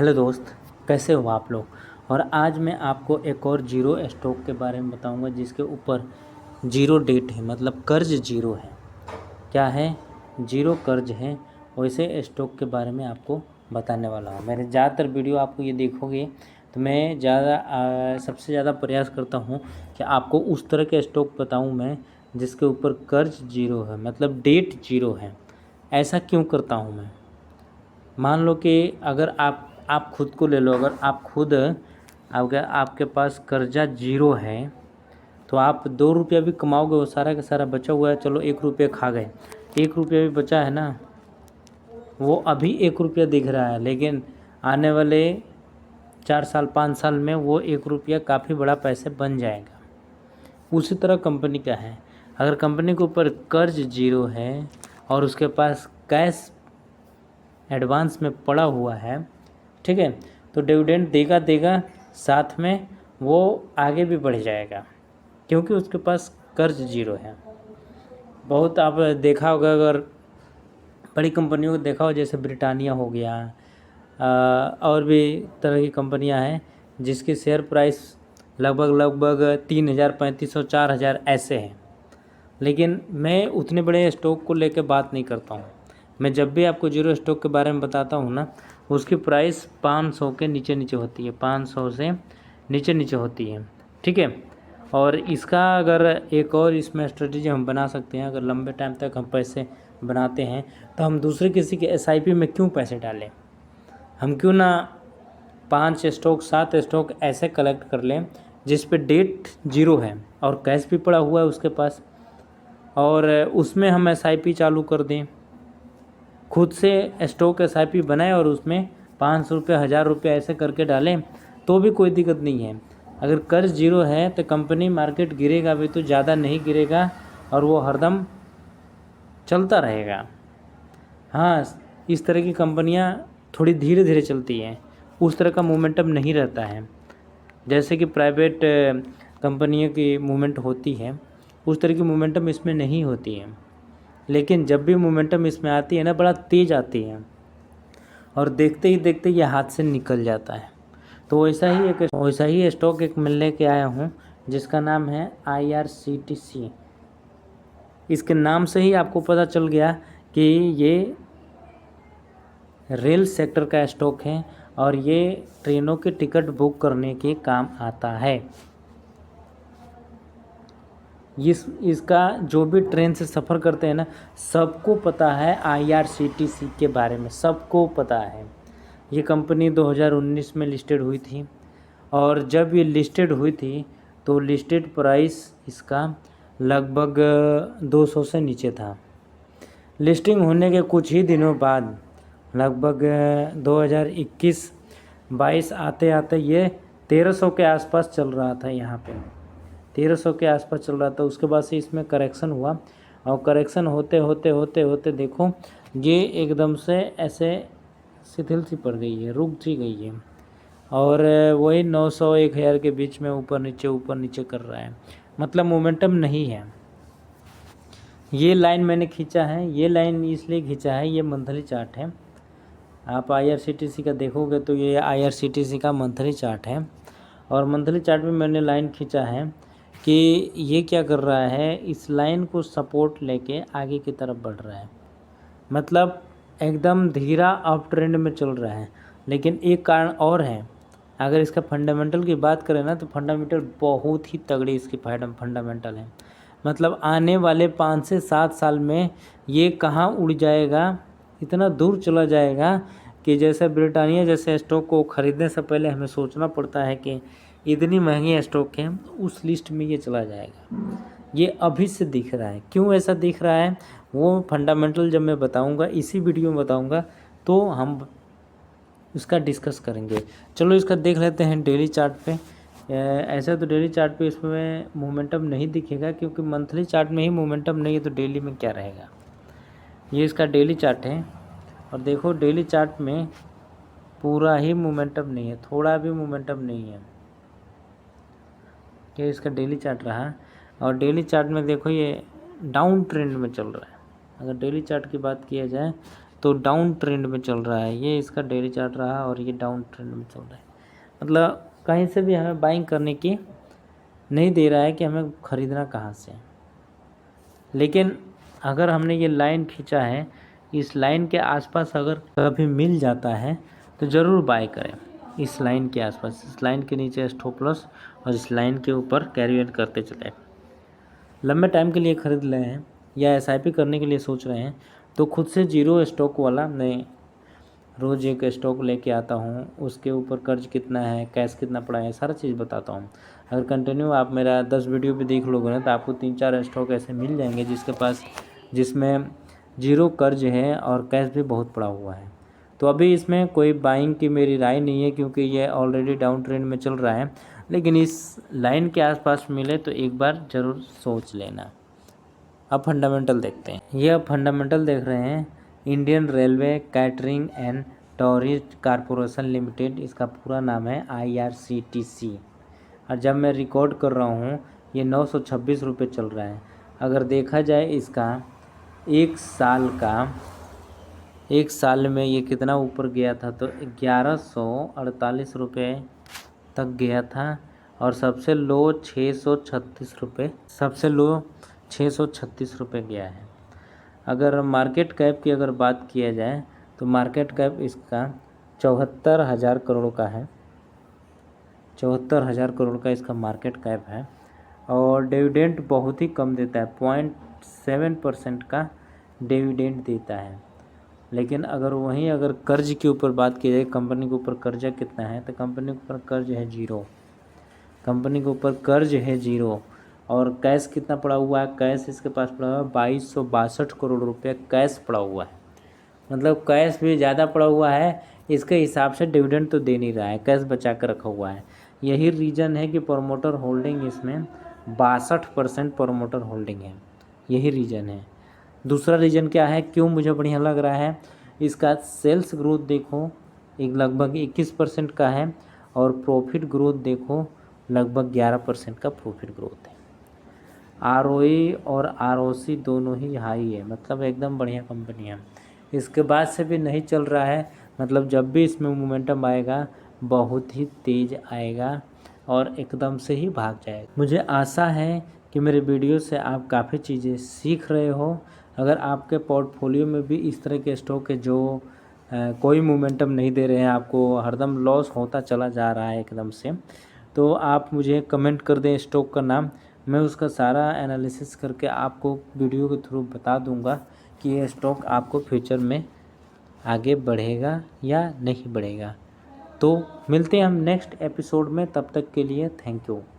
Hello दोस्त, कैसे हो आप लोग। और आज मैं आपको एक और जीरो स्टॉक के बारे में बताऊंगा जिसके ऊपर जीरो डेट है, मतलब कर्ज जीरो है। क्या है? जीरो कर्ज है। वैसे स्टॉक के बारे में आपको बताने वाला हूँ। मेरे ज़्यादातर वीडियो आपको ये देखोगे तो मैं सबसे ज़्यादा प्रयास करता हूँ कि आपको उस तरह के स्टॉक बताऊँ मैं जिसके ऊपर कर्ज जीरो है, मतलब डेट जीरो है। ऐसा क्यों करता हूँ मैं? मान लो कि अगर आप खुद को ले लो, अगर आप खुद आपके पास कर्जा जीरो है तो आप 2 रुपया भी कमाओगे, वो सारा का सारा बचा हुआ है। चलो 1 रुपया खा गए, 1 रुपया भी बचा है ना, वो अभी 1 रुपया दिख रहा है, लेकिन आने वाले 4 साल 5 साल में वो 1 रुपया काफ़ी बड़ा पैसे बन जाएगा। उसी तरह कंपनी का है। अगर कंपनी के ऊपर कर्ज जीरो है और उसके पास कैश एडवांस में पड़ा हुआ है, ठीक है, तो डिविडेंड देगा, साथ में वो आगे भी बढ़ जाएगा क्योंकि उसके पास कर्ज जीरो है। बहुत आप देखा होगा, अगर बड़ी कंपनियों को देखा हो, जैसे ब्रिटानिया हो गया, और भी तरह की कंपनियां हैं जिसकी शेयर प्राइस लगभग 3,000 3,500 4,000 ऐसे हैं। लेकिन मैं उतने बड़े स्टॉक को लेकर बात नहीं करता हूँ। मैं जब भी आपको जीरो स्टॉक के बारे में बताता हूँ ना, उसकी प्राइस 500 के नीचे नीचे होती है, 500 से नीचे नीचे होती है, ठीक है। और इसका अगर एक और इसमें स्ट्रेटजी हम बना सकते हैं, अगर लंबे टाइम तक हम पैसे बनाते हैं तो हम दूसरे किसी के SIP में क्यों पैसे डालें। हम क्यों ना 5 स्टॉक 7 स्टॉक ऐसे कलेक्ट कर लें जिस पे डेट जीरो है और कैश भी पड़ा हुआ है उसके पास, और उसमें हम SIP चालू कर दें। खुद से स्टॉक SIP बनाएं और उसमें 500 रुपये 1,000 रुपये ऐसे करके डालें तो भी कोई दिक्कत नहीं है। अगर कर्ज जीरो है तो कंपनी मार्केट गिरेगा भी तो ज़्यादा नहीं गिरेगा और वो हरदम चलता रहेगा। हाँ, इस तरह की कंपनियां थोड़ी धीरे धीरे चलती हैं, उस तरह का मोमेंटम नहीं रहता है जैसे कि प्राइवेट कंपनियों की मूवमेंट होती है, उस तरह की मोमेंटम इसमें नहीं होती है। लेकिन जब भी मोमेंटम इसमें आती है ना, बड़ा तेज़ आती है और देखते ही देखते ये हाथ से निकल जाता है। तो वैसा ही स्टॉक एक मैं लेके आया हूँ जिसका नाम है IRCTC। इसके नाम से ही आपको पता चल गया कि ये रेल सेक्टर का स्टॉक है और ये ट्रेनों के टिकट बुक करने के काम आता है। इसका जो भी ट्रेन से सफ़र करते हैं ना, सबको पता है IRCTC के बारे में, सबको पता है। ये कंपनी 2019 में लिस्टेड हुई थी और जब ये लिस्टेड हुई थी तो लिस्टेड प्राइस इसका लगभग 200 से नीचे था। लिस्टिंग होने के कुछ ही दिनों बाद लगभग 2021-22 आते आते ये 1300 के आसपास चल रहा था। यहाँ पे 1300 के आसपास चल रहा था। उसके बाद से इसमें करेक्शन हुआ और करेक्शन होते होते होते होते देखो ये एकदम से ऐसे शिथिल सी पड़ गई है, रुक सी गई है और वही 900-1,000 के बीच में ऊपर नीचे कर रहा है, मतलब मोमेंटम नहीं है। ये लाइन मैंने खींचा है, ये लाइन इसलिए खींचा है, ये मंथली चार्ट है। आप IRCTC का देखोगे तो ये IRCTC का मंथली चार्ट है और मंथली चार्ट में मैंने लाइन खींचा है कि ये क्या कर रहा है, इस लाइन को सपोर्ट लेके आगे की तरफ बढ़ रहा है, मतलब एकदम धीरा अप ट्रेंड में चल रहा है। लेकिन एक कारण और है, अगर इसका फंडामेंटल की बात करें ना तो फंडामेंटल बहुत ही तगड़ी इसकी फंडामेंटल है। मतलब आने वाले 5 से 7 साल में ये कहाँ उड़ जाएगा, इतना दूर चला जाएगा कि जैसे ब्रिटानिया जैसे स्टॉक को ख़रीदने से पहले हमें सोचना पड़ता है कि इतनी महंगी स्टॉक है, उस लिस्ट में ये चला जाएगा। ये अभी से दिख रहा है। क्यों ऐसा दिख रहा है वो फंडामेंटल जब मैं बताऊंगा, इसी वीडियो में बताऊंगा, तो हम उसका डिस्कस करेंगे। चलो इसका देख लेते हैं डेली चार्ट पे। ऐसा तो डेली चार्ट पे इसमें मोमेंटम नहीं दिखेगा क्योंकि मंथली चार्ट में ही मोमेंटम नहीं है तो डेली में क्या रहेगा। ये इसका डेली चार्ट है और देखो डेली चार्ट में पूरा ही मोमेंटम नहीं है, थोड़ा भी मोमेंटम नहीं है। ये इसका डेली चार्ट रहा और डेली चार्ट में देखो ये डाउन ट्रेंड में चल रहा है। अगर डेली चार्ट की बात किया जाए तो डाउन ट्रेंड में चल रहा है। ये इसका डेली चार्ट रहा और ये डाउन ट्रेंड में चल रहा है। मतलब कहीं से भी हमें बाइंग करने की नहीं दे रहा है कि हमें ख़रीदना कहाँ से। लेकिन अगर हमने ये लाइन खींचा है, इस लाइन के आसपास अगर कभी मिल जाता है तो ज़रूर बाय करें। इस लाइन के आसपास, इस लाइन के नीचे स्टॉप लॉस और इस लाइन के ऊपर कैरी ऑन करते चले। लंबे टाइम के लिए ख़रीद रहे हैं या एसआईपी करने के लिए सोच रहे हैं तो खुद से जीरो स्टॉक वाला नहीं, रोज़ एक स्टॉक लेके आता हूँ, उसके ऊपर कर्ज कितना है, कैश कितना पड़ा है, सारा चीज़ बताता हूँ। अगर कंटिन्यू आप मेरा 10 वीडियो भी देख लोगे ना तो आपको 3-4 स्टॉक ऐसे मिल जाएंगे जिसमें जीरो कर्ज है और कैश भी बहुत पड़ा हुआ है। तो अभी इसमें कोई बाइंग की मेरी राय नहीं है क्योंकि ये ऑलरेडी डाउन ट्रेंड में चल रहा है, लेकिन इस लाइन के आसपास मिले तो एक बार ज़रूर सोच लेना। अब फंडामेंटल देखते हैं। ये अब फंडामेंटल देख रहे हैं, Indian railway catering and tourism corporation limited, इसका पूरा नाम है IRCTC। और जब मैं रिकॉर्ड कर रहा हूँ ये 926 रुपये चल रहा है। अगर देखा जाए इसका एक साल में ये कितना ऊपर गया था तो 1148 रुपये तक गया था और सबसे लो 636 रुपये गया है। अगर मार्केट कैप की अगर बात किया जाए तो मार्केट कैप इसका 74,000 करोड़ का है। 74,000 करोड़ का इसका मार्केट कैप है और डिविडेंड बहुत ही कम देता है, 0.7% का डिविडेंड देता है। लेकिन अगर कर्ज के ऊपर बात की जाए, कंपनी के ऊपर कर्जा कितना है तो कंपनी के ऊपर कर्ज है जीरो। कंपनी के ऊपर कर्ज है जीरो और कैश कितना पड़ा हुआ है, कैश इसके पास पड़ा हुआ है 2262 करोड़ रुपये कैश पड़ा हुआ है। मतलब कैश भी ज़्यादा पड़ा हुआ है, इसके हिसाब से डिविडेंड तो दे नहीं रहा है, कैश बचा कर रखा हुआ है। यही रीज़न है कि प्रोमोटर होल्डिंग इसमें 62% प्रोमोटर होल्डिंग है, यही रीज़न है। दूसरा रीज़न क्या है, क्यों मुझे बढ़िया लग रहा है, इसका सेल्स ग्रोथ देखो एक लगभग 21% का है और प्रॉफिट ग्रोथ देखो लगभग 11% का प्रॉफिट ग्रोथ है। ROE और ROC दोनों ही हाई है, मतलब एकदम बढ़िया कंपनी है। इसके बाद से भी नहीं चल रहा है, मतलब जब भी इसमें मोमेंटम आएगा बहुत ही तेज़ आएगा और एकदम से ही भाग जाएगा। मुझे आशा है कि मेरे वीडियो से आप काफ़ी चीज़ें सीख रहे हो। अगर आपके पोर्टफोलियो में भी इस तरह के स्टॉक है जो कोई मोमेंटम नहीं दे रहे हैं, आपको हरदम लॉस होता चला जा रहा है एकदम से, तो आप मुझे कमेंट कर दें स्टॉक का नाम, मैं उसका सारा एनालिसिस करके आपको वीडियो के थ्रू बता दूंगा कि ये स्टॉक आपको फ्यूचर में आगे बढ़ेगा या नहीं बढ़ेगा। तो मिलते हैं हम नेक्स्ट एपिसोड में, तब तक के लिए थैंक यू।